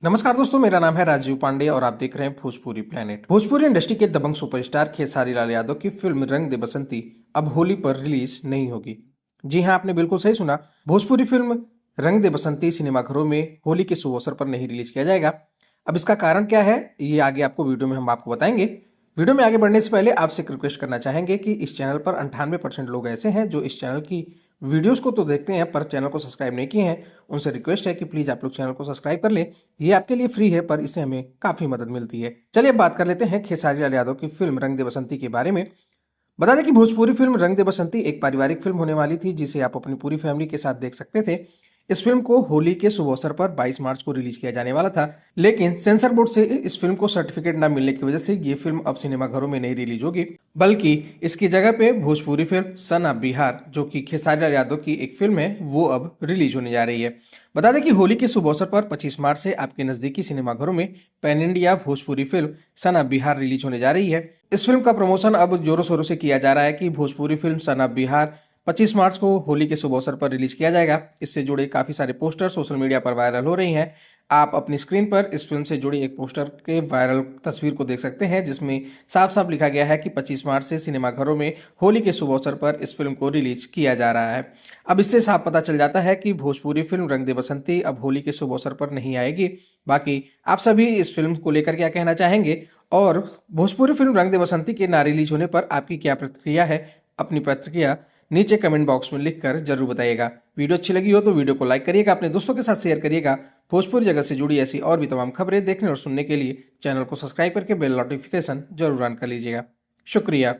नमस्कार दोस्तों, मेरा नाम है राजीव पांडे और आप देख रहे हैं भोजपुरी प्लेनेट। भोजपुरी इंडस्ट्री के दबंग सुपरस्टार खेसारी लाल यादव की फिल्म रंग दे बसंती अब होली पर रिलीज नहीं होगी। जी हां, आपने बिल्कुल सही सुना। भोजपुरी फिल्म रंग दे बसंती सिनेमाघरों में होली के शुभ अवसर पर नहीं रिलीज किया जाएगा। अब इसका कारण क्या है, ये आगे आपको वीडियो में हम आपको बताएंगे। वीडियो में आगे बढ़ने से पहले आपसे एक रिक्वेस्ट करना चाहेंगे कि इस चैनल पर 98% लोग ऐसे हैं जो इस चैनल की वीडियोस को तो देखते हैं पर चैनल को सब्सक्राइब नहीं किए हैं। उनसे रिक्वेस्ट है कि प्लीज आप लोग चैनल को सब्सक्राइब कर लें। ये आपके लिए फ्री है पर इससे हमें काफी मदद मिलती है। चलिए अब बात कर लेते हैं खेसारी लाल यादव की फिल्म रंग दे बसंती के बारे में। बता दें कि भोजपुरी फिल्म रंग दे बसंती एक पारिवारिक फिल्म होने वाली थी जिसे आप अपनी पूरी फैमिली के साथ देख सकते थे। इस फिल्म को होली के शुभ अवसर पर 22 मार्च को रिलीज किया जाने वाला था, लेकिन सेंसर बोर्ड से इस फिल्म को सर्टिफिकेट न मिलने की वजह से ये फिल्म अब सिनेमाघरों में नहीं रिलीज होगी, बल्कि इसकी जगह पे Bhojpuri film son of Bihar, जो कि खेसारी लाल यादव की एक फिल्म है, वो अब रिलीज होने जा रही है। बता दें कि होली के शुभ अवसर पर 25 मार्च से आपके नजदीकी सिनेमाघरों में pan India Bhojpuri film son of Bihar release होने जा रही है। इस फिल्म का प्रमोशन अब जोरों शोरों से किया जा रहा है कि Bhojpuri film son of Bihar 25 मार्च को होली के शुभ अवसर पर रिलीज किया जाएगा। इससे जुड़े काफी सारे पोस्टर सोशल मीडिया पर वायरल हो रही हैं। आप अपनी स्क्रीन पर इस फिल्म से जुड़ी एक पोस्टर के वायरल तस्वीर को देख सकते हैं, जिसमें साफ साफ लिखा गया है कि 25 मार्च से सिनेमाघरों में होली के शुभ अवसर पर इस फिल्म को रिलीज किया जा रहा है। अब इससे साफ पता चल जाता है कि भोजपुरी फिल्म रंग दे बसंती अब होली के शुभ अवसर पर नहीं आएगी। बाकी आप सभी इस फिल्म को लेकर क्या कहना चाहेंगे, और भोजपुरी फिल्म रंग दे बसंती के ना रिलीज होने पर आपकी क्या प्रतिक्रिया है? अपनी प्रतिक्रिया नीचे कमेंट बॉक्स में लिखकर जरूर बताइएगा। वीडियो अच्छी लगी हो तो वीडियो को लाइक करिएगा, अपने दोस्तों के साथ शेयर करिएगा। भोजपुरी जगत से जुड़ी ऐसी और भी तमाम खबरें देखने और सुनने के लिए चैनल को सब्सक्राइब करके बेल नोटिफिकेशन जरूर ऑन कर लीजिएगा। शुक्रिया।